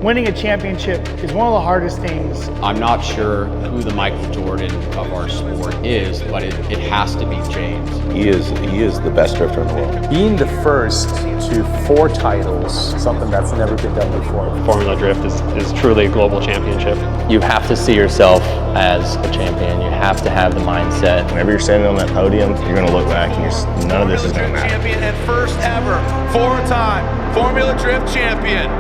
Winning a championship is one of the hardest things. I'm not sure who the Michael Jordan of our sport is, but it has to be James. He is the best drifter in the world. Being the first to 4 titles, something that's never been done before. Formula Drift is truly a global championship. You have to see yourself as a champion. You have to have the mindset. Whenever you're standing on that podium, you're going to look back and none of this is going to matter. Champion and first ever 4-time Formula Drift champion.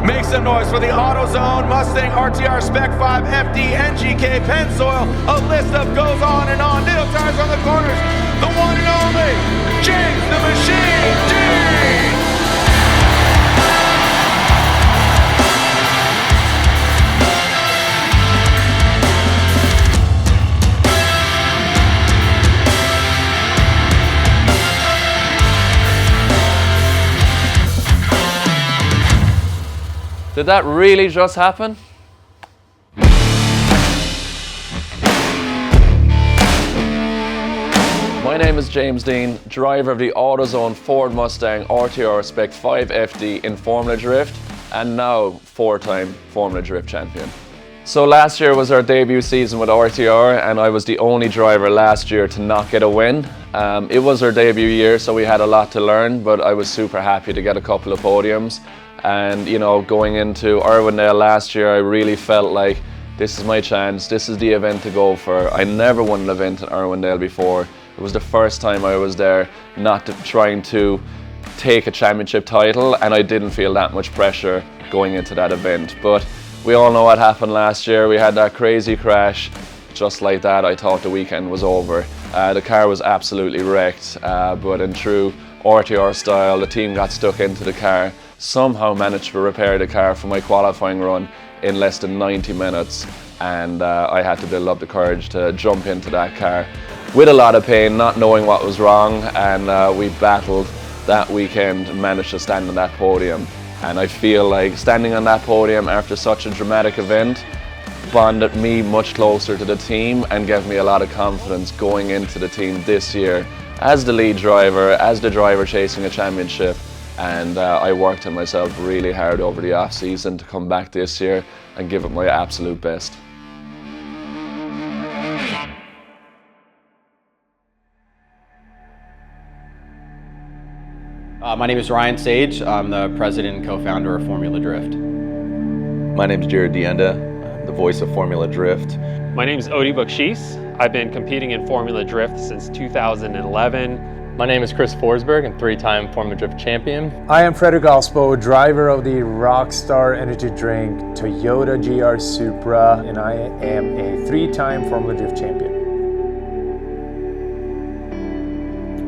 Make some noise for the AutoZone Mustang RTR Spec 5 FD NGK Pennzoil. A list of goes on and on. Nail tires on the corners. The one and only James the Machine Dean. Did that really just happen? My name is James Dean, driver of the AutoZone Ford Mustang RTR Spec 5 FD in Formula Drift, and now 4-time Formula Drift champion. So last year was our debut season with RTR, and I was the only driver last year to not get a win. It was our debut year, so we had a lot to learn, but I was super happy to get a couple of podiums. And you know, going into Irwindale last year, I really felt like this is my chance, this is the event to go for. I never won an event in Irwindale before. It was the first time I was there, trying to take a championship title, and I didn't feel that much pressure going into that event. But we all know what happened last year. We had that crazy crash. Just like that, I thought the weekend was over. The car was absolutely wrecked, but in true RTR style, the team got stuck into the car, somehow managed to repair the car for my qualifying run in less than 90 minutes, and I had to build up the courage to jump into that car with a lot of pain, not knowing what was wrong, and we battled that weekend and managed to stand on that podium. And I feel like standing on that podium after such a dramatic event bonded me much closer to the team and gave me a lot of confidence going into the team this year as the lead driver, as the driver chasing a championship. And I worked on myself really hard over the off season to come back this year and give it my absolute best. My name is Ryan Sage. I'm the president and co-founder of Formula Drift. My name is Jared Dienda. I'm the voice of Formula Drift. My name is Odi Bakshis. I've been competing in Formula Drift since 2011. My name is Chris Forsberg, and 3-time Formula Drift champion. I am Fredrik Alsbo, driver of the Rockstar Energy Drink Toyota GR Supra, and I am a 3-time Formula Drift champion.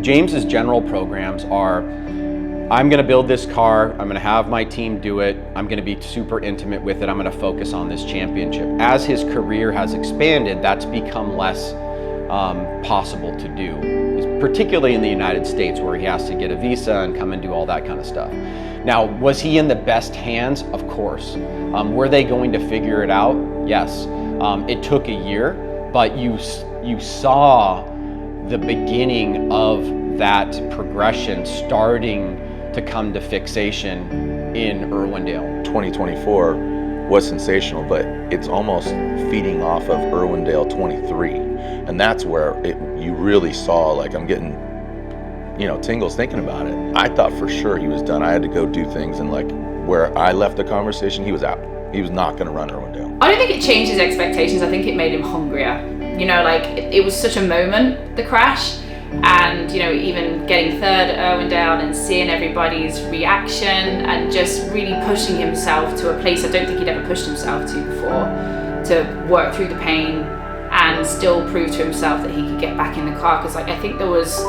James's general programs are, I'm going to build this car, I'm going to have my team do it, I'm going to be super intimate with it, I'm going to focus on this championship. As his career has expanded, that's become less possible to do, particularly in the United States where he has to get a visa and come and do all that kind of stuff. Now, was he in the best hands? Of course. Were they going to figure it out? Yes. It took a year, but you saw the beginning of that progression starting to come to fixation in Irwindale. 2024 was sensational, but it's almost feeding off of Irwindale 23. And that's where you really saw, like, I'm getting, tingles thinking about it. I thought for sure he was done. I had to go do things, and like where I left the conversation, he was out. He was not going to run Irwindale. I don't think it changed his expectations. I think it made him hungrier. It was such a moment, the crash, and even getting third at Irwindale and seeing everybody's reaction and just really pushing himself to a place I don't think he'd ever pushed himself to before, to work through the pain and still prove to himself that he could get back in the car. Because I think there was,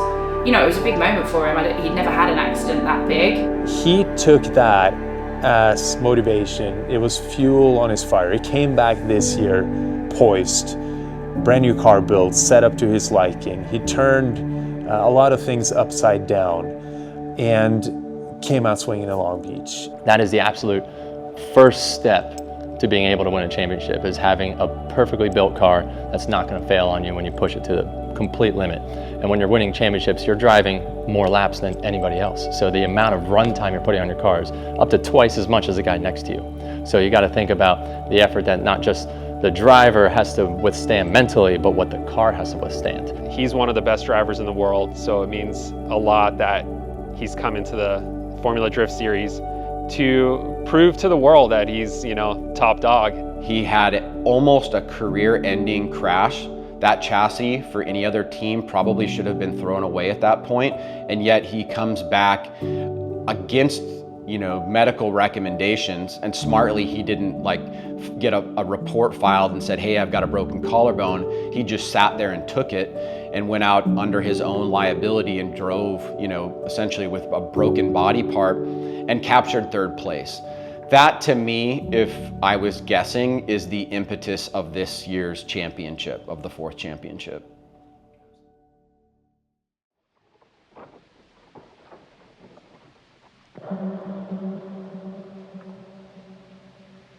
it was a big moment for him. He'd never had an accident that big. He took that as motivation. It was fuel on his fire. He came back this year poised, brand new car built, set up to his liking. He turned a lot of things upside down and came out swinging in Long Beach. That is the absolute first step to being able to win a championship, is having a perfectly built car that's not going to fail on you when you push it to the complete limit. And when you're winning championships, you're driving more laps than anybody else. So the amount of run time you're putting on your car is up to twice as much as the guy next to you. So you got to think about the effort that not just the driver has to withstand mentally, but what the car has to withstand. He's one of the best drivers in the world, so it means a lot that he's come into the Formula Drift Series to prove to the world that he's, top dog. He had almost a career-ending crash. That chassis for any other team probably should have been thrown away at that point, and yet he comes back against medical recommendations, and smartly he didn't get a report filed and said, hey, I've got a broken collarbone. He just sat there and took it and went out under his own liability and drove, essentially with a broken body part and captured third place. That, to me, if I was guessing, is the impetus of this year's championship, of the 4th championship.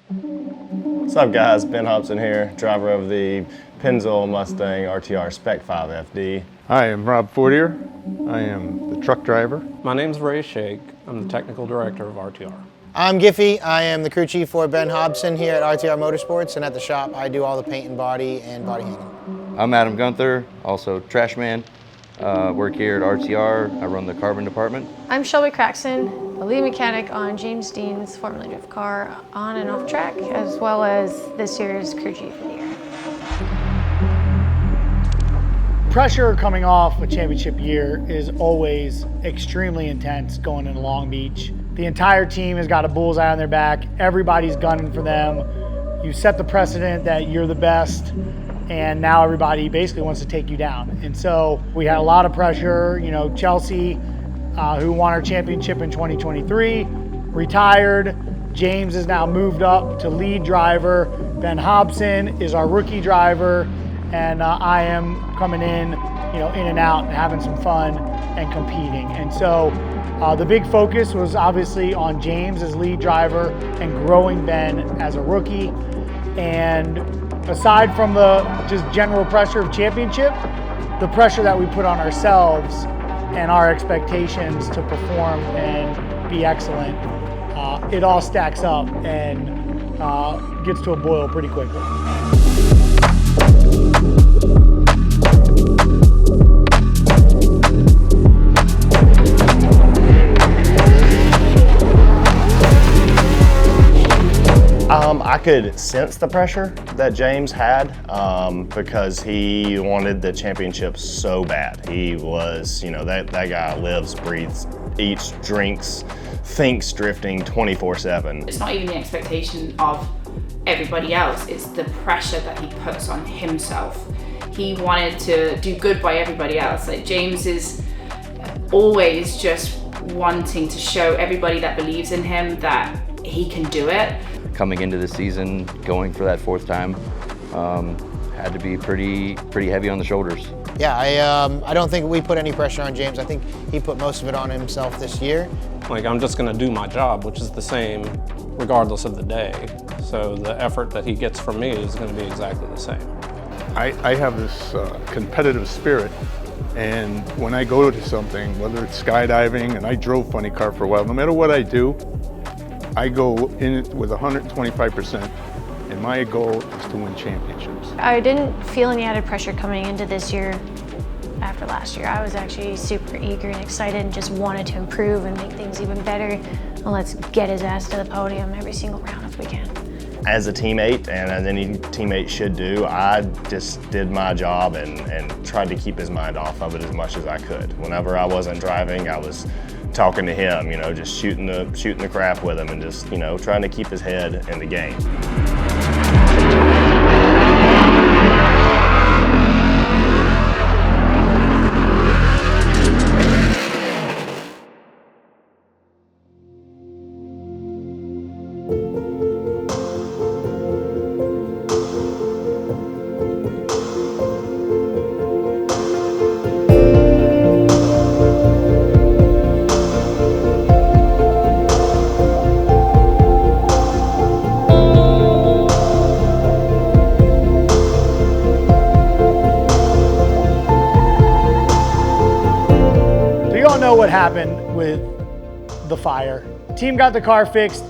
What's up, guys? Ben Hobson here, driver of the Pennzoil Mustang RTR Spec 5 FD. Hi, I'm Rob Fortier. I am the truck driver. My name's Ray Shake. I'm the technical director of RTR. I'm Giffy. I am the crew chief for Ben Hobson here at RTR Motorsports, and at the shop I do all the paint and body hanging. I'm Adam Gunther, also trash man. Work here at RTR. I run the carbon department. I'm Shelby Craxton, the lead mechanic on James Dean's Formula Drift car on and off track, as well as this year's crew chief of the year. Pressure coming off a championship year is always extremely intense going into Long Beach. The entire team has got a bullseye on their back. Everybody's gunning for them. You set the precedent that you're the best, and now everybody basically wants to take you down. And so we had a lot of pressure. Chelsea, who won our championship in 2023, retired. James is now moved up to lead driver. Ben Hobson is our rookie driver, and I am coming in and out and having some fun and competing. And so the big focus was obviously on James as lead driver and growing Ben as a rookie. And aside from the just general pressure of championship, the pressure that we put on ourselves and our expectations to perform and be excellent, it all stacks up and gets to a boil pretty quickly. I could sense the pressure that James had because he wanted the championship so bad. He was, that guy lives, breathes, eats, drinks, thinks drifting 24/7. It's not even the expectation of everybody else, it's the pressure that he puts on himself. He wanted to do good by everybody else. James is always just wanting to show everybody that believes in him that he can do it. Coming into the season, going for that 4th time, had to be pretty heavy on the shoulders. Yeah, I don't think we put any pressure on James. I think he put most of it on himself this year. I'm just going to do my job, which is the same regardless of the day. So the effort that he gets from me is going to be exactly the same. I have this competitive spirit, and when I go to something, whether it's skydiving, and I drove funny car for a while, no matter what I do, I go in it with 125%, and my goal is to win championships. I didn't feel any added pressure coming into this year after last year. I was actually super eager and excited and just wanted to improve and make things even better. And let's get his ass to the podium every single round if we can. As a teammate, and as any teammate should do, I just did my job and tried to keep his mind off of it as much as I could. Whenever I wasn't driving, I was talking to him, just shooting the crap with him and just, trying to keep his head in the game. what happened with the fire. Team got the car fixed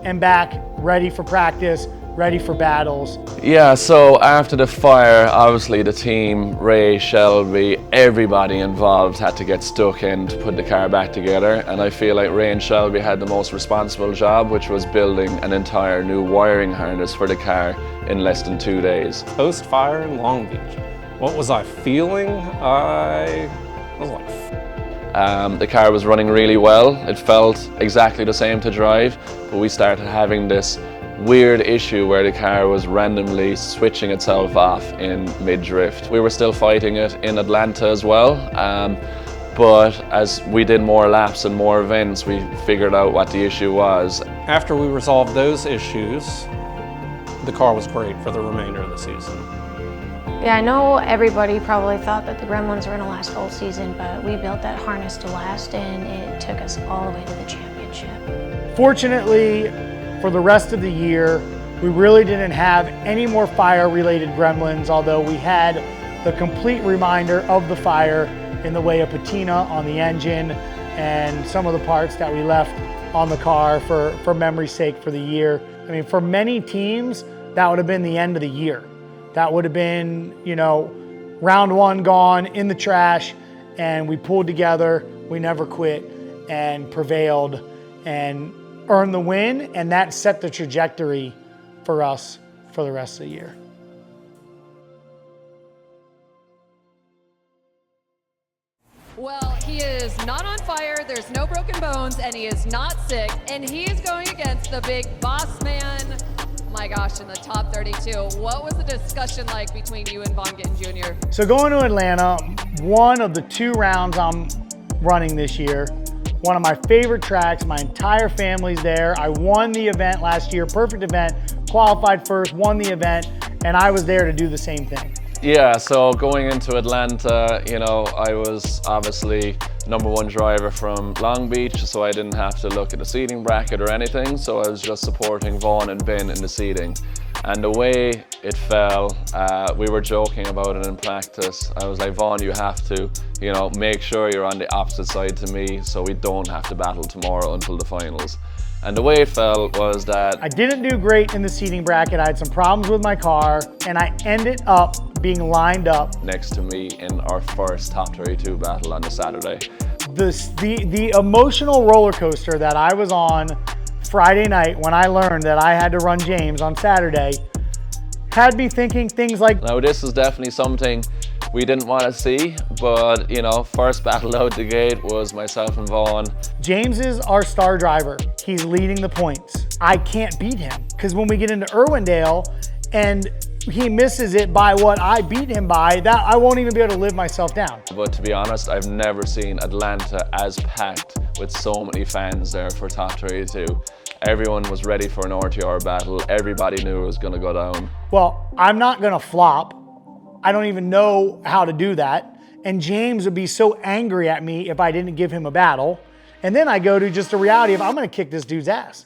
and back, ready for practice, ready for battles. Yeah, so after the fire, obviously the team, Ray, Shelby, everybody involved had to get stuck in to put the car back together. And I feel like Ray and Shelby had the most responsible job, which was building an entire new wiring harness for the car in less than 2 days. Post-fire in Long Beach, what was I feeling? I was like... The car was running really well. It felt exactly the same to drive, but we started having this weird issue where the car was randomly switching itself off in mid-drift. We were still fighting it in Atlanta as well, but as we did more laps and more events, we figured out what the issue was. After we resolved those issues, the car was great for the remainder of the season. Yeah, I know everybody probably thought that the Gremlins were going to last all season, but we built that harness to last, and it took us all the way to the championship. Fortunately, for the rest of the year, we really didn't have any more fire-related gremlins, although we had the complete reminder of the fire in the way of patina on the engine and some of the parts that we left on the car for memory's sake for the year. I mean, for many teams, that would have been the end of the year. That would have been, you know, round one gone in the trash, and we pulled together, we never quit, and prevailed, and earned the win, and that set the trajectory for us for the rest of the year. Well, he is not on fire, there's no broken bones, and he is not sick, and he is going against the big boss man, my gosh, in the top 32. What was the discussion like between you and Von Gittin Jr.? So going to Atlanta, one of the 2 rounds I'm running this year, one of my favorite tracks, my entire family's there. I won the event last year, perfect event, qualified first, won the event, and I was there to do the same thing. Yeah, so going into Atlanta, you know, I was obviously #1 driver from Long Beach, so I didn't have to look at the seating bracket or anything, so I was just supporting Vaughn and Ben in the seating. And the way it fell, we were joking about it in practice. I was like, Vaughn, you have to, you know, make sure you're on the opposite side to me so we don't have to battle tomorrow until the finals. And the way it fell was that I didn't do great in the seating bracket. I had some problems with my car, and I ended up being lined up next to me in our first top 32 battle on the Saturday. The emotional roller coaster that I was on Friday night when I learned that I had to run James on Saturday had me thinking things like, now this is definitely something we didn't want to see, but you know, first battle out the gate was myself and Vaughn. James is our star driver. He's leading the points. I can't beat him because when we get into Irwindale and he misses it by what I beat him by, that I won't even be able to live myself down. But to be honest, I've never seen Atlanta as packed with so many fans there for top 32. Everyone was ready for an RTR battle. Everybody knew it was going to go down. Well, I'm not going to flop. I don't even know how to do that. And James would be so angry at me if I didn't give him a battle. And then I go to just the reality of I'm going to kick this dude's ass.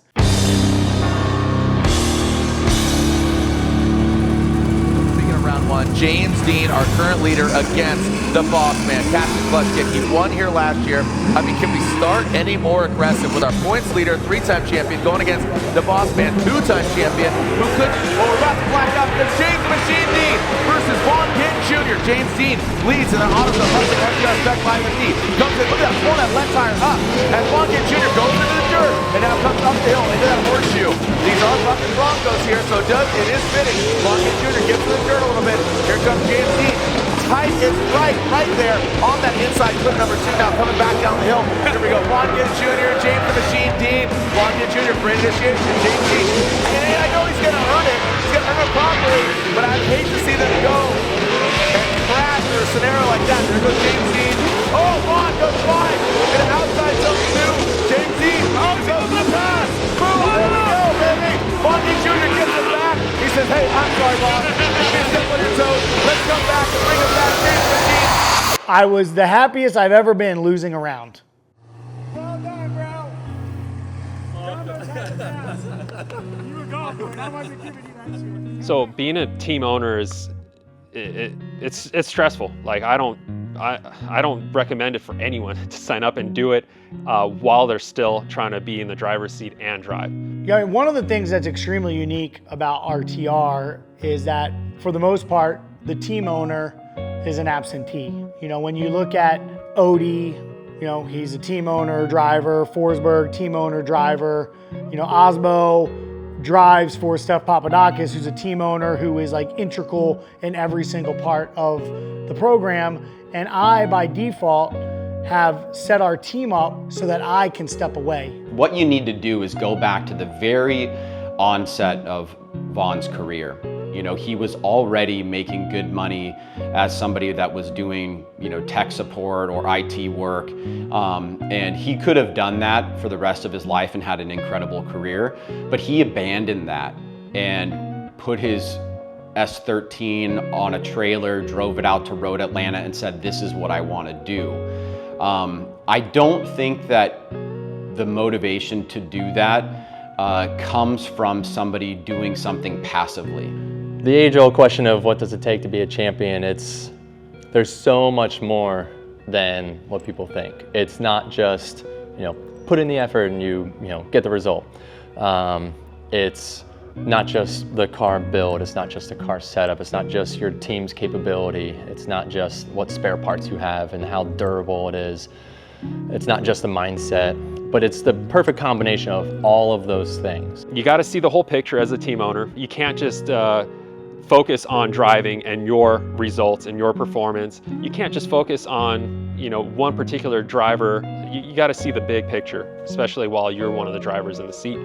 Round 1, James Dean, our current leader, against the boss man. Captain Clutch Kick, he won here last year. I mean, can we start any more aggressive with our points leader, 3-time champion, going against the boss man, 2-time champion, who could, well, we're about to black out because James the Machine Dean versus Von Gittin Jr. James Dean leads in the AutoZone Mustang RTR Spec 5FD. Comes in, look at that, pulling that left tire up, and Von Gittin Jr. goes into the dirt, and now comes up the hill into that horseshoe. These are fucking Broncos here, so it is fitting. Von Gittin Jr. gets to the dirt a little bit. Here comes James Dean. Tight is right there on that inside clip #2 now coming back down the hill. Here we go, Von Gittin Jr., James the Machine Dean, Von Gittin Jr. for initiation, James Dean. And I know he's gonna earn it. He's gonna earn it properly, but I'd hate to see them go and crash or a scenario like that. There goes James Dean. Oh, Von goes wide. And an outside zone 2. James Dean. Oh, goes the pass. Boom, there we go, baby. Von Gittin Jr. gets it back. He says, hey, I'm sorry, Von. Step on your toes. Let's come back and bring it back. James the Machine. I was the happiest I've ever been losing a round. Well done, bro. You were golfing. I wasn't giving you that shit. So being a team owner is, it's stressful. Like I don't I don't recommend it for anyone to sign up and do it while they're still trying to be in the driver's seat and drive. Yeah, one of the things that's extremely unique about RTR is that for the most part, the team owner is an absentee. You know, when you look at Odie, you know, he's a team owner, driver, Forsberg, team owner, driver. You know, Osbo drives for Steph Papadakis, who's a team owner who is like integral in every single part of the program. And I, by default, have set our team up so that I can step away. What you need to do is go back to the very onset of Vaughn's career. You know, he was already making good money as somebody that was doing, you know, tech support or IT work. And he could have done that for the rest of his life and had an incredible career, but he abandoned that and put his S13 on a trailer, drove it out to Road Atlanta and said, this is what I want to do. I don't think that the motivation to do that comes from somebody doing something passively. The age-old question of what does it take to be a champion, there's so much more than what people think. It's not just, you know, put in the effort and you get the result. It's not just the car build, it's not just the car setup, it's not just your team's capability, it's not just what spare parts you have and how durable it is. It's not just the mindset, but it's the perfect combination of all of those things. You got to see the whole picture as a team owner. You can't just focus on driving and your results and your performance. You can't just focus on, you know, one particular driver. You got to see the big picture, especially while you're one of the drivers in the seat.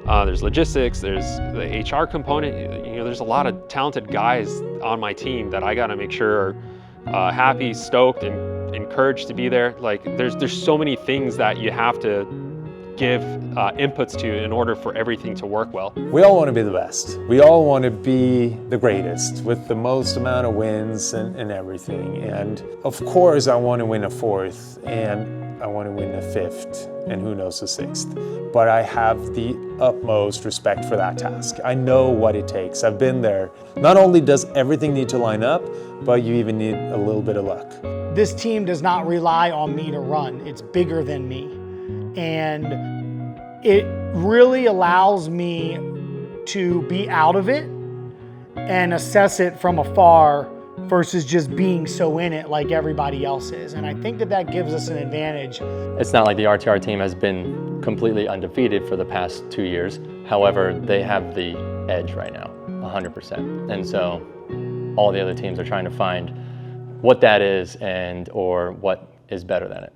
There's logistics, there's the HR component. You know, there's a lot of talented guys on my team that I got to make sure are happy, stoked, and encouraged to be there. Like, there's so many things that you have to give inputs to in order for everything to work well. We all want to be the best. We all want to be the greatest with the most amount of wins and everything. And of course I want to win a fourth and I want to win a fifth and who knows a sixth. But I have the utmost respect for that task. I know what it takes. I've been there. Not only does everything need to line up, but you even need a little bit of luck. This team does not rely on me to run. It's bigger than me. And it really allows me to be out of it and assess it from afar versus just being so in it like everybody else is. And I think that gives us an advantage. It's not like the RTR team has been completely undefeated for the past 2 years. However, they have the edge right now, 100%. And so all the other teams are trying to find what that is and or what is better than it.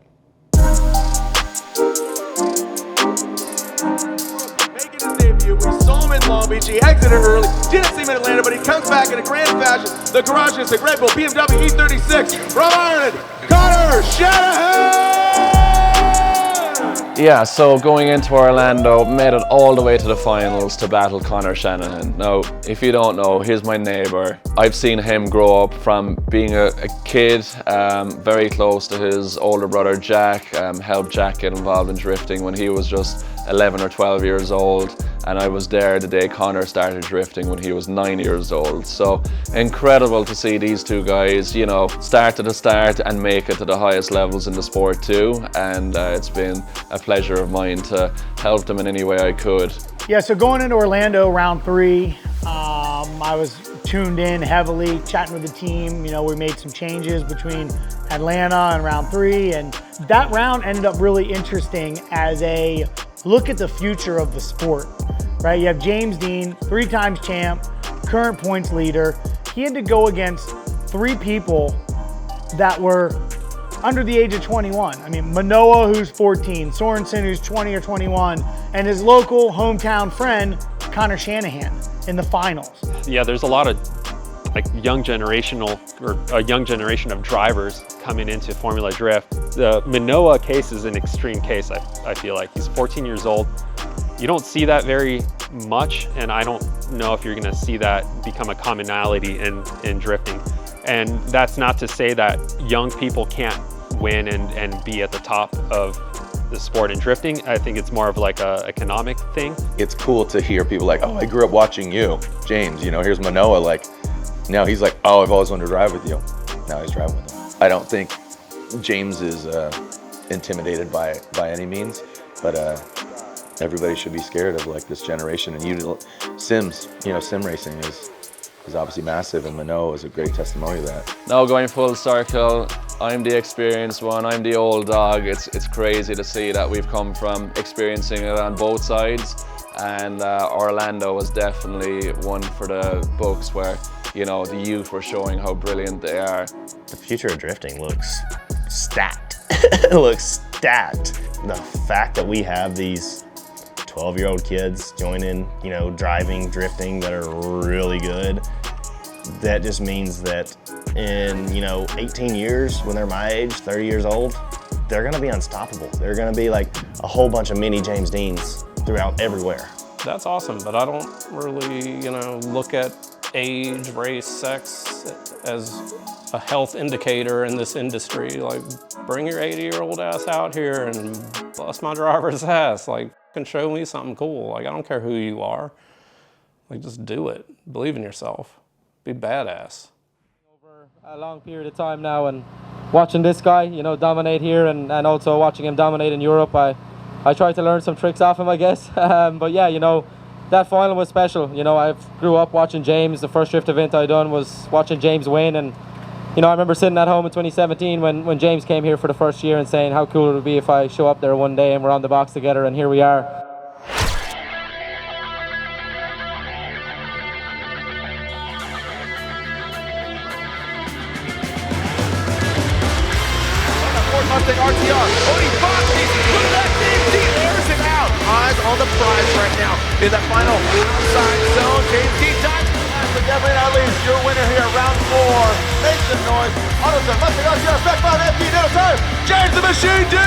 We saw him in Long Beach, he exited early, didn't see him in Atlanta, but he comes back in a grand fashion. The garage is a Red Bull BMW E36 from Ireland, Connor Shanahan! Yeah, so going into Orlando, made it all the way to the finals to battle Connor Shanahan. Now, if you don't know, here's my neighbor. I've seen him grow up from being a kid, very close to his older brother Jack, helped Jack get involved in drifting when he was just 11 or 12 years old, and I was there the day Connor started drifting when he was 9 years old. So incredible to see these two guys, you know, start at the start and make it to the highest levels in the sport too, and it's been a pleasure of mine to help them in any way I could. Yeah, so going into Orlando round 3, I was tuned in heavily, chatting with the team. You know, we made some changes between Atlanta and round 3, and that round ended up really interesting as a look at the future of the sport, right? You have James Dean, 3-time champ, current points leader. He had to go against 3 people that were under the age of 21. I mean, Manoa, who's 14, Sorensen, who's 20 or 21, and his local hometown friend, Connor Shanahan, in the finals. Yeah, there's a lot of like a young generation of drivers coming into Formula Drift. The Manoa case is an extreme case, I feel like. He's 14 years old. You don't see that very much, and I don't know if you're gonna see that become a commonality in drifting. And that's not to say that young people can't win and be at the top of the sport in drifting. I think it's more of like a economic thing. It's cool to hear people like, oh, I grew up watching you, James, you know, here's Manoa, like, now he's like, oh, I've always wanted to drive with you. Now he's driving with him. I don't think James is intimidated by any means, but everybody should be scared of like this generation. And sim racing is obviously massive, and Minot is a great testimony to that. Now going full circle, I'm the experienced one, I'm the old dog. It's crazy to see that we've come from experiencing it on both sides, and Orlando was definitely one for the books where, you know, the youth were showing how brilliant they are. The future of drifting looks stacked. It looks stacked. The fact that we have these 12-year-old kids joining, you know, driving, drifting that are really good, that just means that in, you know, 18 years, when they're my age, 30 years old, they're gonna be unstoppable. They're gonna be like a whole bunch of mini James Deans throughout everywhere. That's awesome, but I don't really, you know, look at age, race, sex as a health indicator in this industry. Like, bring your 80-year-old ass out here and bust my driver's ass. Like, can show me something cool. Like, I don't care who you are. Like, just do it. Believe in yourself. Be badass. Over a long period of time now, and watching this guy, you know, dominate here, and also watching him dominate in Europe, I tried to learn some tricks off him, I guess. But yeah, you know, that final was special. You know, I grew up watching James. The first drift event I done was watching James win, and you know, I remember sitting at home in 2017 when James came here for the first year and saying how cool it would be if I show up there one day and we're on the box together, and here we are. Ford Mustang RTR. Odie Foxy, look at that thing. He airs it out. Eyes on the prize right now in the final outside zone. James D. time. But definitely not least, your winner here, round 4. Make some noise. AutoZone Mustang RTR Spec 5 FD middle time. James the Machine D.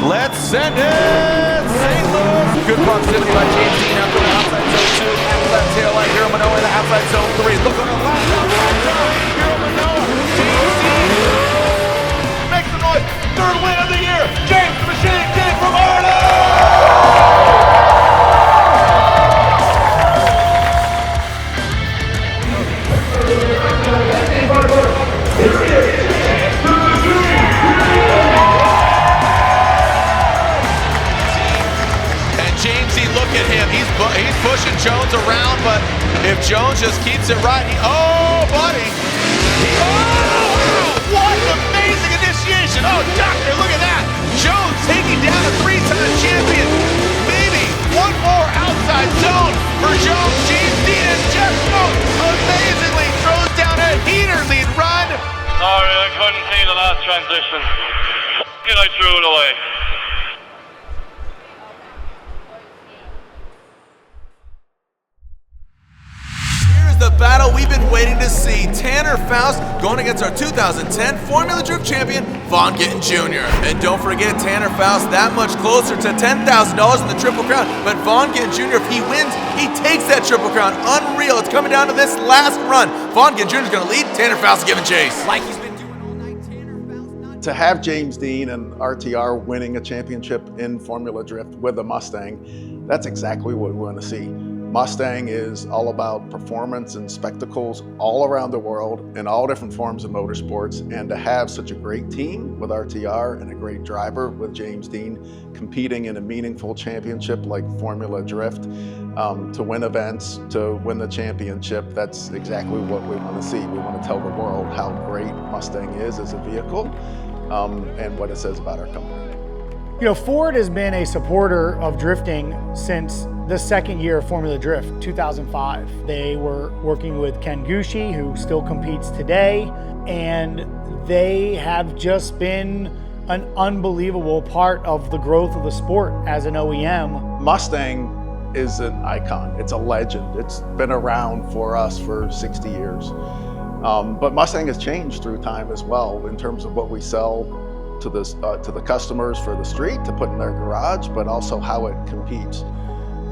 Let's send it. St. Louis. Good proximity by James Dean out the outside zone 2. After that tail light, Hero Manoa in the outside zone 3. Look on the last outside. Hero Manoa. James Dean. Make some noise. 3rd win of the year. James the Machine D from Ireland. Look at him, he's pushing Jones around, but if Jones just keeps it right, oh, buddy. Oh, what an amazing initiation. Oh, doctor, look at that. Jones taking down a 3-time champion. Maybe one more outside zone for Jones. James Dean and Jeff Smoke amazingly throws down a heater lead run. Sorry, I couldn't see the last transition. I threw it away. The battle we've been waiting to see. Tanner Faust going against our 2010 Formula Drift champion, Vaughn Gittin Jr. And don't forget, Tanner Faust that much closer to $10,000 in the Triple Crown. But Vaughn Gittin Jr., if he wins, he takes that Triple Crown. Unreal. It's coming down to this last run. Vaughn Gittin Jr. is going to lead. Tanner Faust giving chase. Like he's been doing all night, Tanner Faust. To have James Dean and RTR winning a championship in Formula Drift with a Mustang, that's exactly what we want to see. Mustang is all about performance and spectacles all around the world in all different forms of motorsports, and to have such a great team with RTR and a great driver with James Dean competing in a meaningful championship like Formula Drift, to win events, to win the championship, that's exactly what we want to see. We want to tell the world how great Mustang is as a vehicle, and what it says about our company. You know, Ford has been a supporter of drifting since the second year of Formula Drift, 2005. They were working with Ken Gucci, who still competes today, and they have just been an unbelievable part of the growth of the sport as an OEM. Mustang is an icon. It's a legend. It's been around for us for 60 years. But Mustang has changed through time as well in terms of what we sell to the customers for the street to put in their garage, but also how it competes.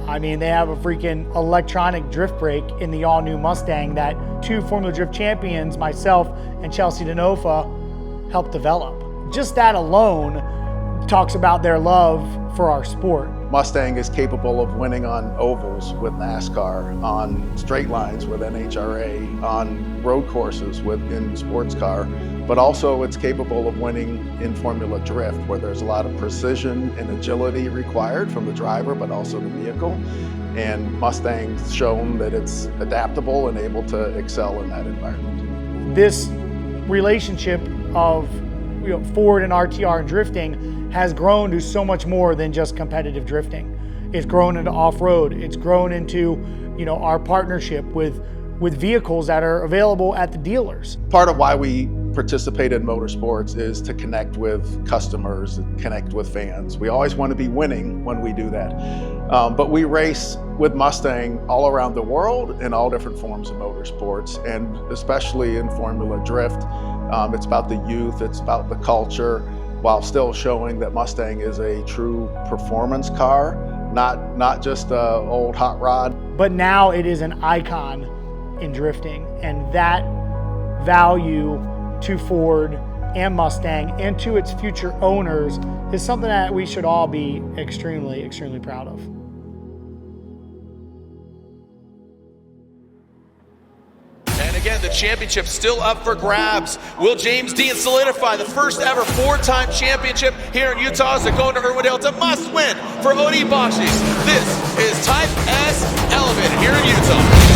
I mean, they have a freaking electronic drift brake in the all-new Mustang that 2 Formula Drift champions, myself and Chelsea Denofa, helped develop. Just that alone talks about their love for our sport. Mustang is capable of winning on ovals with NASCAR, on straight lines with NHRA, on road courses in sports car, but also it's capable of winning in Formula Drift, where there's a lot of precision and agility required from the driver, but also the vehicle. And Mustang's shown that it's adaptable and able to excel in that environment. This relationship of Ford and RTR and drifting has grown to so much more than just competitive drifting. It's grown into off-road. It's grown into, our partnership with vehicles that are available at the dealers. Part of why we participate in motorsports is to connect with customers, connect with fans. We always want to be winning when we do that. But we race with Mustang all around the world in all different forms of motorsports, and especially in Formula Drift. It's about the youth, it's about the culture, while still showing that Mustang is a true performance car, not just an old hot rod. But now it is an icon in drifting, and that value to Ford and Mustang and to its future owners is something that we should all be extremely, extremely proud of. And again, the championship still up for grabs. Will James Dean solidify the first ever 4-time championship here in Utah as they go into Irwindale? It's a must win for Odie Bakshi's. This is Type S Elevated here in Utah.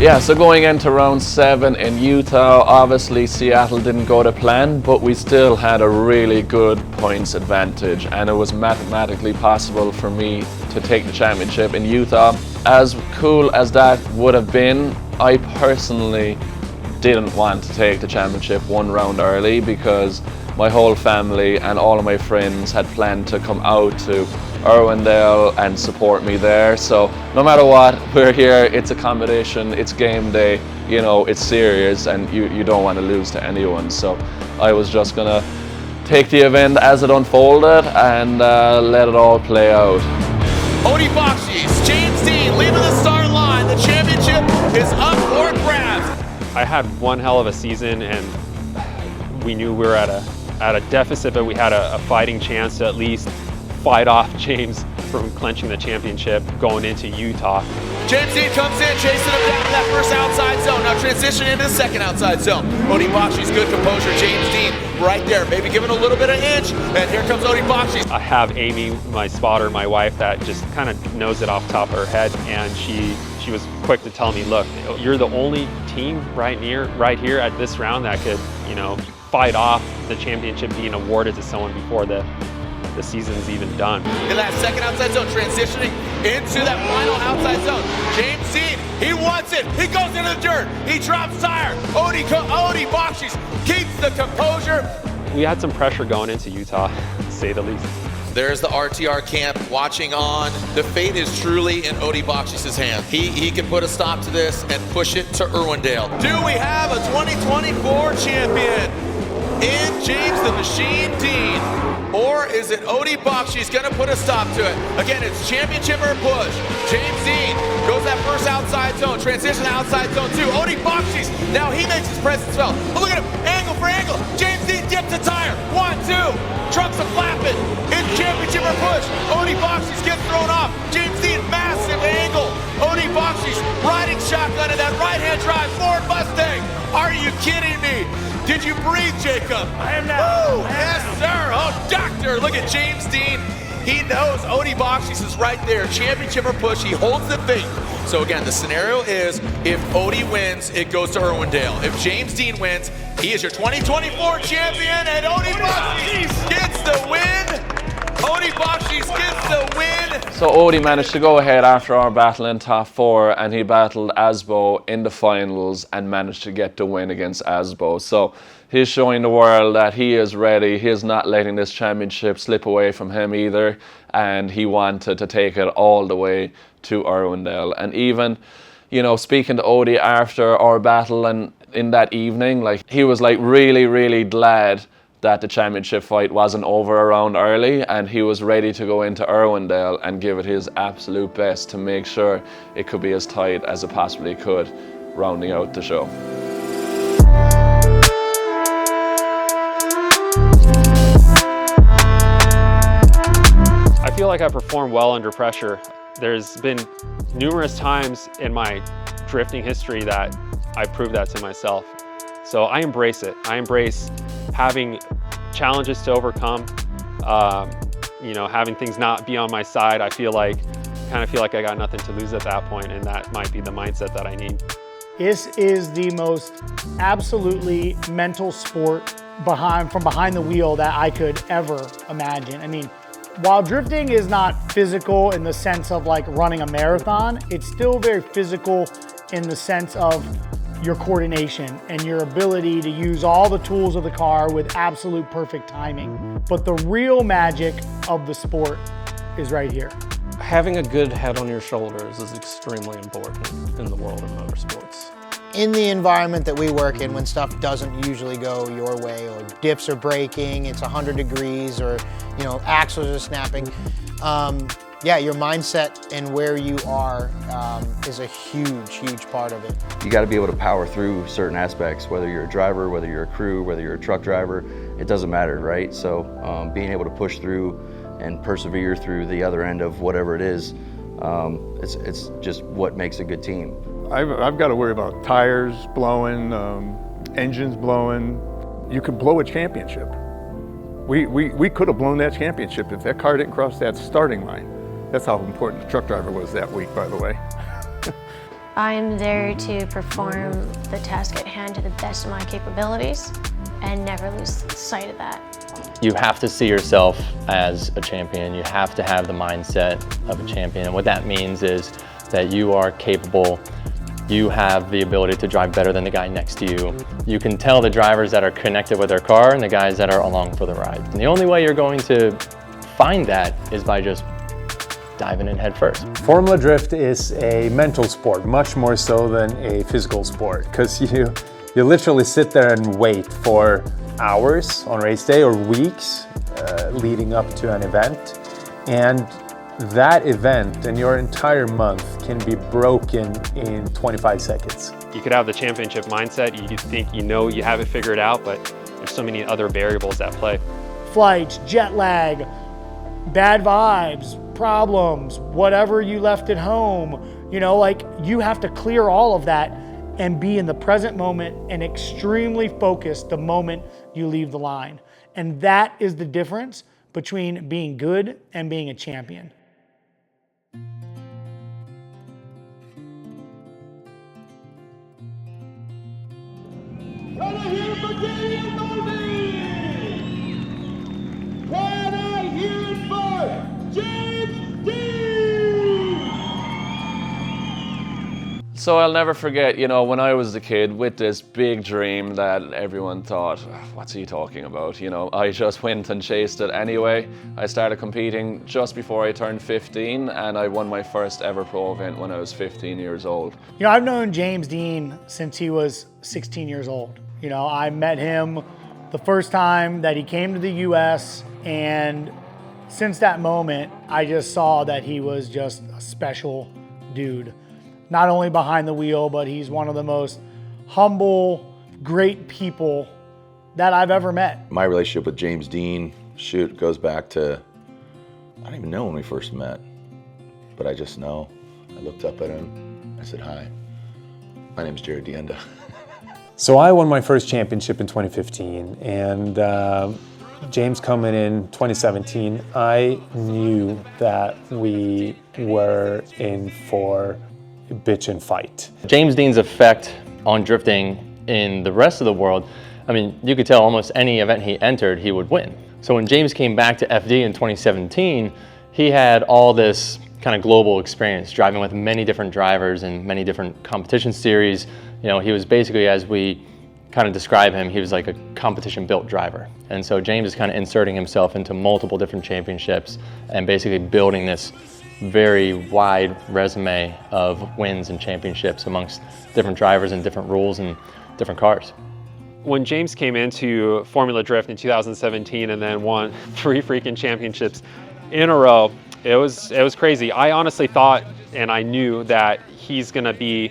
Yeah, so going into round 7 in Utah, obviously Seattle didn't go to plan, but we still had a really good points advantage, and it was mathematically possible for me to take the championship in Utah. As cool as that would have been, I personally didn't want to take the championship one round early because my whole family and all of my friends had planned to come out to Irwindale and support me there. So no matter what, we're here, it's a competition, it's game day, it's serious, and you don't want to lose to anyone. So I was just gonna take the event as it unfolded and let it all play out. Odie Bakshi's, James Dean leaving the start line. The championship is up for grabs. I had one hell of a season, and we knew we were at a deficit, but we had a fighting chance to at least fight off James from clinching the championship going into Utah. James Dean comes in, chasing him down that first outside zone. Now transition into the second outside zone. Odie Bakshi's good composure. James Dean right there, maybe giving a little bit of inch, and here comes Odie Bakshi's. I have Amy, my spotter, my wife, that just kind of knows it off the top of her head, and she was quick to tell me, look, you're the only team right here at this round that could, fight off the championship being awarded to someone before the season's even done. In that second outside zone, transitioning into that final outside zone. James Dean, he wants it. He goes into the dirt. He drops tire. Odie Bakshi's keeps the composure. We had some pressure going into Utah, to say the least. There's the RTR camp watching on. The fate is truly in Odie Bakshi's hand. He can put a stop to this and push it to Irwindale. Do we have a 2024 champion in James the Machine Dean? Or is it Odie Bakshi's gonna put a stop to it? Again, it's championship or push. James Dean goes that first outside zone, transition outside zone 2. Odie Bakshi's, now he makes his presence felt. Oh, look at him, angle for angle. James Dean dips the tire, 1-2. Trucks are flapping, it's championship or push. Odie Bakshi's gets thrown off. James Dean, massive angle. Odie Bakshi's riding shotgun in that right-hand drive Ford Mustang. Are you kidding me? Did you breathe, Jacob? I am now. Yes, sir. Oh, doctor. Look at James Dean. He knows Odie Bakshi's is right there. Championship or push. He holds the fate. So again, the scenario is if Odie wins, it goes to Irwindale. If James Dean wins, he is your 2024 champion, and Odie Bakshi's gets the win. Odie Bakshi's gets the win. So Odie managed to go ahead after our battle in top 4, and he battled Asbo in the finals and managed to get the win against Asbo. So he's showing the world that he is ready. He is not letting this championship slip away from him either, and he wanted to take it all the way to Irwindale. And even, speaking to Odie after our battle and in that evening, he was really, really glad that the championship fight wasn't over a round early, and he was ready to go into Irwindale and give it his absolute best to make sure it could be as tight as it possibly could, rounding out the show. feel like I perform well under pressure. There's been numerous times in my drifting history that I proved that to myself. So I embrace it. I embrace having challenges to overcome, you know, having things not be on my side. I kind of feel like I got nothing to lose at that point, and that might be the mindset that I need. This is the most absolutely mental sport from behind the wheel that I could ever imagine. I mean, while drifting is not physical in the sense of like running a marathon, it's still very physical in the sense of your coordination and your ability to use all the tools of the car with absolute perfect timing. But the real magic of the sport is right here. Having a good head on your shoulders is extremely important in the world of motorsports. In the environment that we work in, when stuff doesn't usually go your way, or dips are breaking, it's 100 degrees, or you know, axles are snapping, yeah, your mindset and where you are is a huge part of it. You got to be able to power through certain aspects, whether you're a driver, whether you're a crew, whether you're a truck driver, it doesn't matter, right? So being able to push through and persevere through the other end of whatever it is, it's just what makes a good team. I've got to worry about tires blowing, engines blowing. You could blow a championship. We could have blown that championship if that car didn't cross that starting line. That's how important the truck driver was that week, by the way. I'm there to perform the task at hand to the best of my capabilities and never lose sight of that. You have to see yourself as a champion. You have to have the mindset of a champion. And what that means is that you are capable. You have the ability to drive better than the guy next to you. You can tell the drivers that are connected with their car and the guys that are along for the ride. And the only way you're going to find that is by just diving in head first. Formula Drift is a mental sport, much more so than a physical sport, because you literally sit there and wait for hours on race day or weeks leading up to an event. And that event and your entire month can be broken in 25 seconds. You could have the championship mindset. You think you know you have it figured out, but there's so many other variables at play. Flights, jet lag, bad vibes, problems, whatever you left at home, you know, like you have to clear all of that and be in the present moment and extremely focused the moment you leave the line. And that is the difference between being good and being a champion. Can I hear for Daniel Norby? Can I hear it for James Dean? So I'll never forget, you know, when I was a kid with this big dream that everyone thought, what's he talking about? You know, I just went and chased it anyway. I started competing just before I turned 15, and I won my first ever pro event when I was 15 years old. You know, I've known James Dean since he was 16 years old. You know, I met him the first time that he came to the US, and since that moment, I just saw that he was just a special dude. Not only behind the wheel, but he's one of the most humble, great people that I've ever met. My relationship with James Dean, goes back to, I don't even know when we first met, but I just know. I looked up at him, I said, hi, my name's Jared Dienda. So I won my first championship in 2015, and James coming in 2017, I knew that we were in for a bitch and fight. James Dean's effect on drifting in the rest of the world, I mean, you could tell almost any event he entered, he would win. So when James came back to FD in 2017, he had all this kind of global experience, driving with many different drivers and many different competition series. You know, he was basically, as we kind of describe him, he was like a competition-built driver. And so James is kind of inserting himself into multiple different championships and basically building this very wide resume of wins and championships amongst different drivers and different rules and different cars. When James came into Formula Drift in 2017 and then won 3 freaking championships in a row, it was crazy. I honestly thought, and I knew that he's gonna be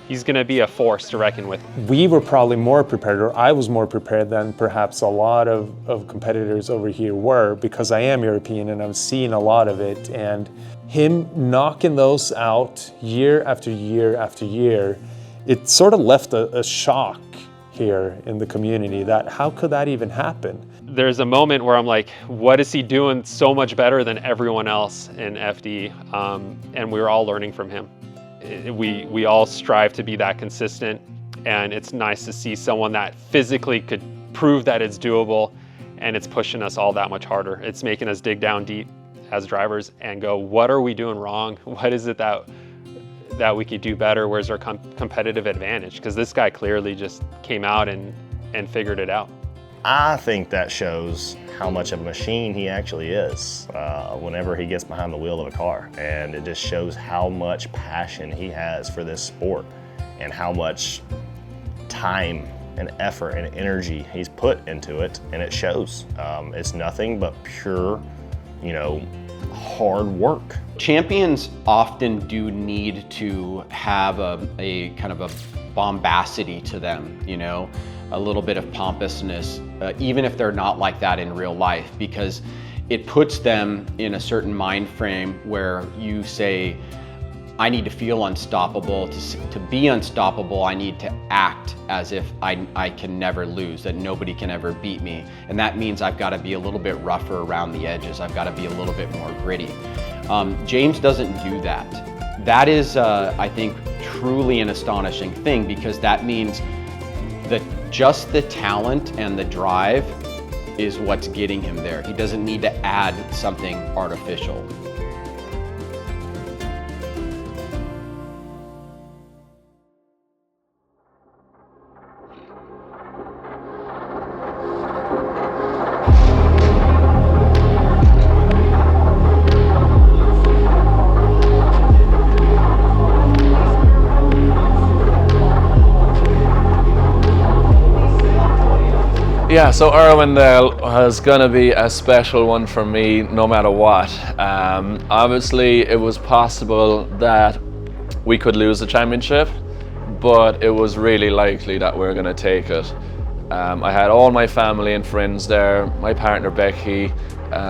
He's going to be a force to reckon with. We were probably more prepared, or I was more prepared than perhaps a lot of competitors over here were, because I am European and I'm seeing a lot of it. And him knocking those out year after year after year, it sort of left a shock here in the community that how could that even happen? There's a moment where I'm like, what is he doing so much better than everyone else in FD? And we were all learning from him. We all strive to be that consistent, and it's nice to see someone that physically could prove that it's doable, and it's pushing us all that much harder. It's making us dig down deep as drivers and go, what are we doing wrong? What is it that we could do better? Where's our competitive advantage? Because this guy clearly just came out and figured it out. I think that shows how much of a machine he actually is whenever he gets behind the wheel of a car. And it just shows how much passion he has for this sport and how much time and effort and energy he's put into it, and it shows. It's nothing but pure, hard work. Champions often do need to have a kind of a bombacity to them, a little bit of pompousness, even if they're not like that in real life, because it puts them in a certain mind frame where you say, I need to feel unstoppable. To be unstoppable, I need to act as if I can never lose, that nobody can ever beat me. And that means I've got to be a little bit rougher around the edges. I've got to be a little bit more gritty. James doesn't do that. That is, I think, truly an astonishing thing, because that means that just the talent and the drive is what's getting him there. He doesn't need to add something artificial. Yeah, so Irwindale is going to be a special one for me no matter what. Obviously, it was possible that we could lose the championship, but it was really likely that we were going to take it. I had all my family and friends there, my partner Becky,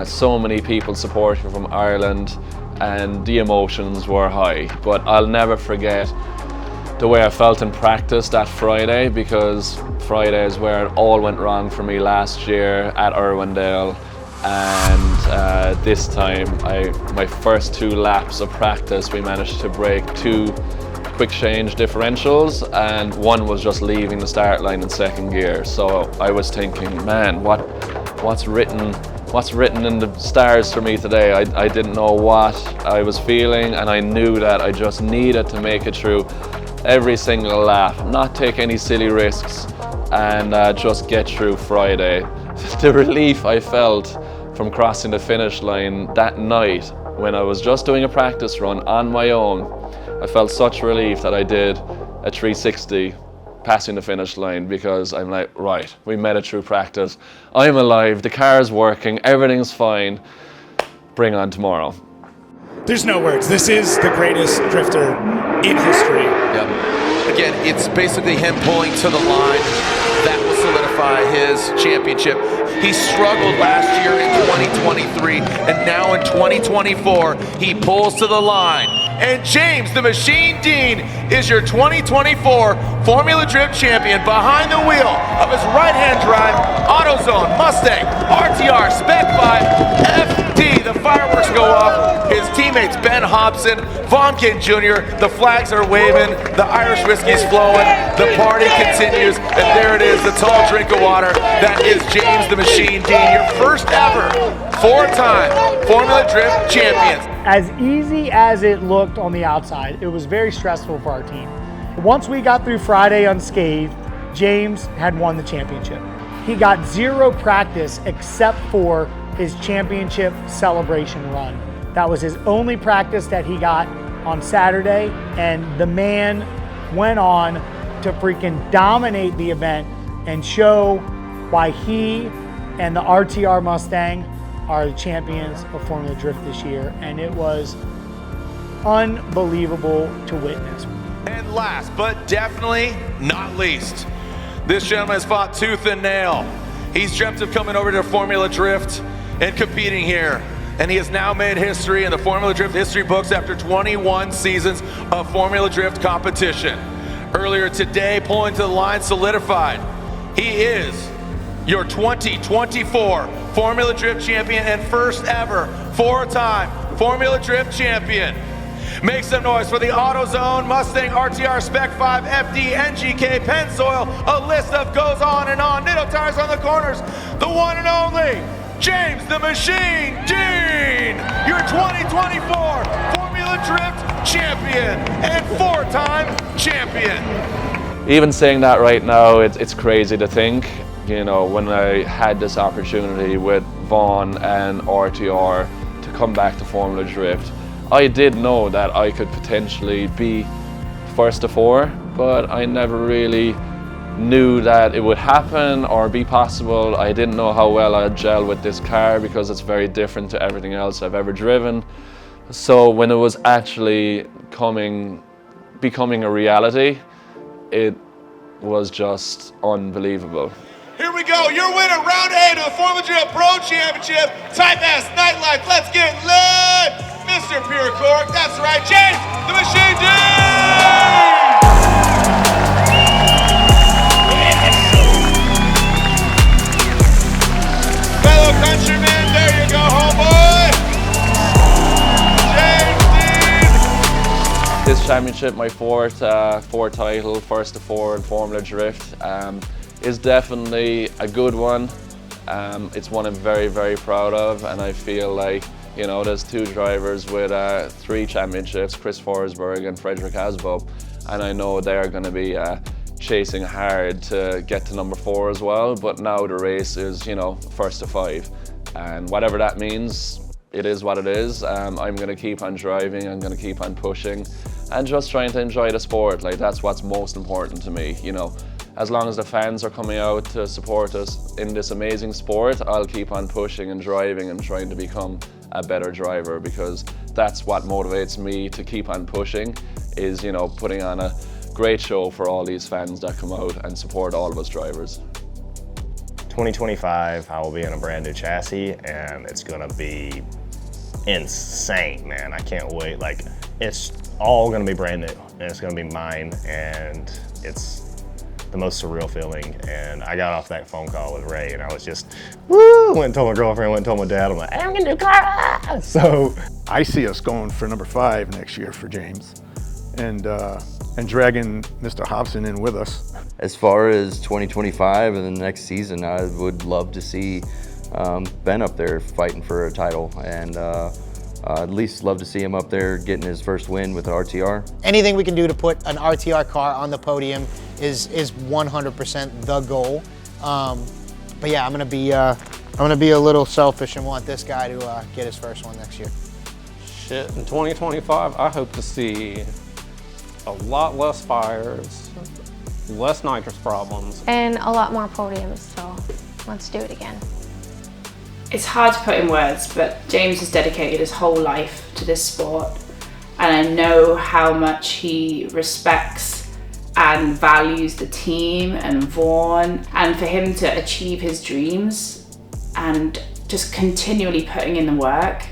so many people supporting from Ireland, and the emotions were high. But I'll never forget the way I felt in practice that Friday, because Friday is where it all went wrong for me last year at Irwindale, and this time, my first 2 laps of practice, we managed to break 2 quick change differentials, and one was just leaving the start line in 2nd gear. So I was thinking, man, what's written in the stars for me today? I didn't know what I was feeling, and I knew that I just needed to make it through every single lap, not take any silly risks, and just get through Friday. The relief I felt from crossing the finish line that night when I was just doing a practice run on my own, I felt such relief that I did a 360 passing the finish line, because I'm like, right, we made it through practice. I'm alive, the car's working, everything's fine. Bring on tomorrow. There's no words. This is the greatest drifter in history. Yep. Again, it's basically him pulling to the line. That will solidify his championship. He struggled last year in 2023, and now in 2024, he pulls to the line. And James the Machine Dean is your 2024 Formula Drift champion behind the wheel of his right-hand drive AutoZone Mustang RTR Spec 5 FD. The fireworks go off. His teammates Ben Hobson, Vonkin Jr., the flags are waving, the Irish whiskey's flowing, the party continues, and there it is, the tall drink of water. That is James the Machine Dean, your first ever 4-time Formula Drift champion. As easy as it looked on the outside, it was very stressful for our team. Once we got through Friday unscathed, James had won the championship. He got 0 practice except for his championship celebration run. That was his only practice that he got on Saturday, and the man went on to freaking dominate the event and show why he and the RTR Mustang are the champions of Formula Drift this year, and it was unbelievable to witness. And And last, but definitely not least, this gentleman has fought tooth and nail. He's dreamt of coming over to Formula Drift and competing here. And he has now made history in the Formula Drift history books after 21 seasons of Formula Drift competition. Earlier today, pulling to the line solidified. He is your 2024 Formula Drift champion and first ever four-time Formula Drift champion. Make some noise for the AutoZone Mustang RTR Spec 5 FD NGK Pennzoil. A list of goes on and on. Nitto tires on the corners. The one and only James the Machine Dean, your 2024 Formula Drift champion and four-time champion. Even saying that right now, it's crazy to think, you know, when I had this opportunity with Vaughn and RTR to come back to Formula Drift, I did know that I could potentially be first to four, but I never really knew that it would happen or be possible. I didn't know how well I'd gel with this car because it's very different to everything else I've ever driven. So when it was actually becoming a reality, it was just unbelievable. Here we go, your winner, round 8 of the Formula Drift Pro Championship, Type S Nightlife. Let's get lit! Mr. Pure Cork, that's right, James the Machine Dean! Fellow countrymen, there you go, homeboy! James Dean! This championship, my fourth title, first to four in Formula Drift, is definitely a good one. It's one I'm very, very proud of, and I feel like, you know, there's two drivers with 3 championships, Chris Forsberg and Frederick Asbo, and I know they're going to be chasing hard to get to number 4 as well, but now the race is, you know, first to 5, and whatever that means, it is what it is. I'm going to keep on driving, I'm going to keep on pushing, and just trying to enjoy the sport. Like, that's what's most important to me, you know. As long as the fans are coming out to support us in this amazing sport, I'll keep on pushing and driving and trying to become a better driver, because that's what motivates me to keep on pushing, is, you know, putting on a great show for all these fans that come out and support all of us drivers. 2025, I will be in a brand new chassis, and it's gonna be insane, man. I can't wait. Like, it's all gonna be brand new, and it's gonna be mine, and it's the most surreal feeling. And I got off that phone call with Ray, and I was just, woo! Went and told my girlfriend, went and told my dad, I'm like, I'm gonna do car. So I see us going for number 5 next year for James, and dragging Mr. Hobson in with us. As far as 2025 and the next season, I would love to see Ben up there fighting for a title, and at least love to see him up there getting his first win with the RTR. Anything we can do to put an RTR car on the podium is 100% the goal. But yeah, I'm gonna be a little selfish and want this guy to get his first one next year. Shit, in 2025, I hope to see a lot less fires, less nitrous problems. And a lot more podiums, so let's do it again. It's hard to put in words, but James has dedicated his whole life to this sport, and I know how much he respects and values the team and Vaughn, and for him to achieve his dreams and just continually putting in the work,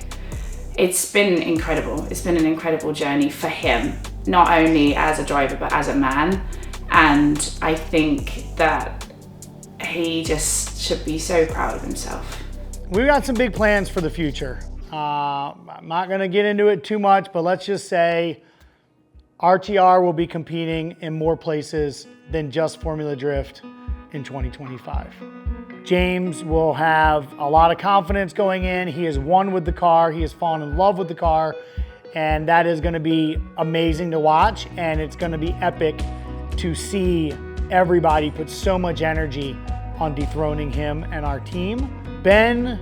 it's been incredible. It's been an incredible journey for him, not only as a driver but as a man, and I think that he just should be so proud of himself. We've got some big plans for the future. I'm not gonna get into it too much, but let's just say RTR will be competing in more places than just Formula Drift in 2025. James will have a lot of confidence going in. He has won with the car. He has fallen in love with the car, and that is gonna be amazing to watch, and it's gonna be epic to see everybody put so much energy on dethroning him and our team. Ben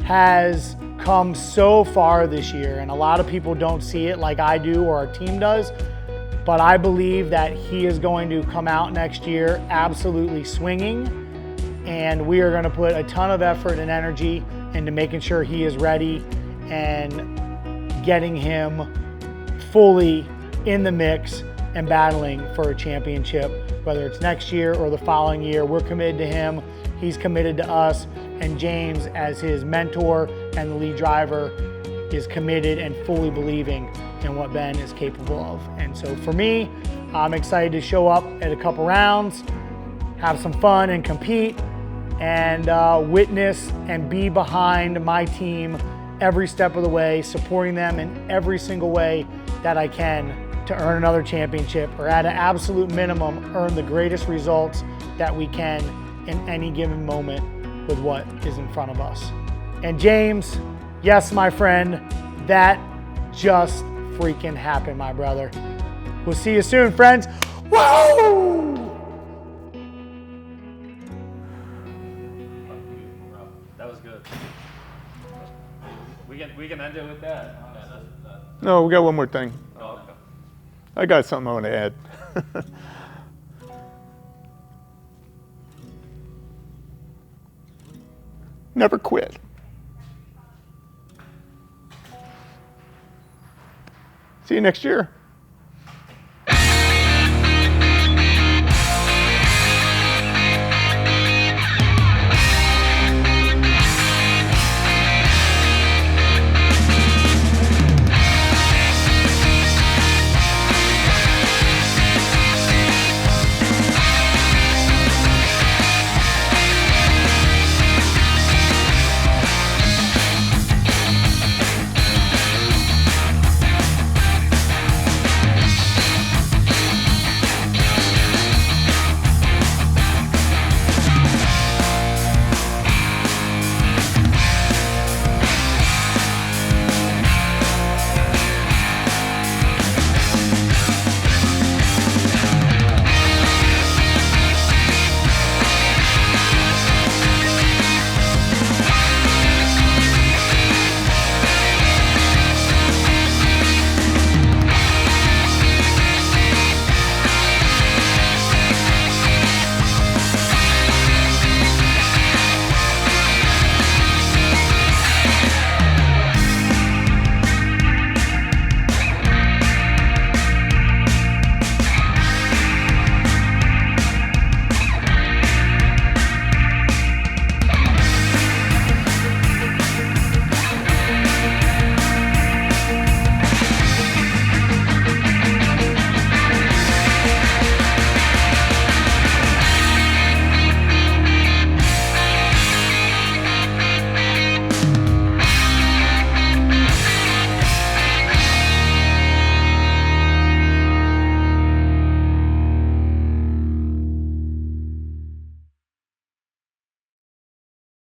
has come so far this year, and a lot of people don't see it like I do or our team does, but I believe that he is going to come out next year absolutely swinging, and we are going to put a ton of effort and energy into making sure he is ready and getting him fully in the mix and battling for a championship, whether it's next year or the following year. We're committed to him, he's committed to us, and James, as his mentor and the lead driver, is committed and fully believing in what Ben is capable of. And so for me, I'm excited to show up at a couple rounds, have some fun and compete, and witness and be behind my team every step of the way, supporting them in every single way that I can to earn another championship, or at an absolute minimum, earn the greatest results that we can in any given moment with what is in front of us. And James, yes, my friend, that just freaking happened, my brother. We'll see you soon, friends. Woo! That was good. We can end it with that. No, we got one more thing. Oh, okay. I got something I want to add. Never quit. See you next year.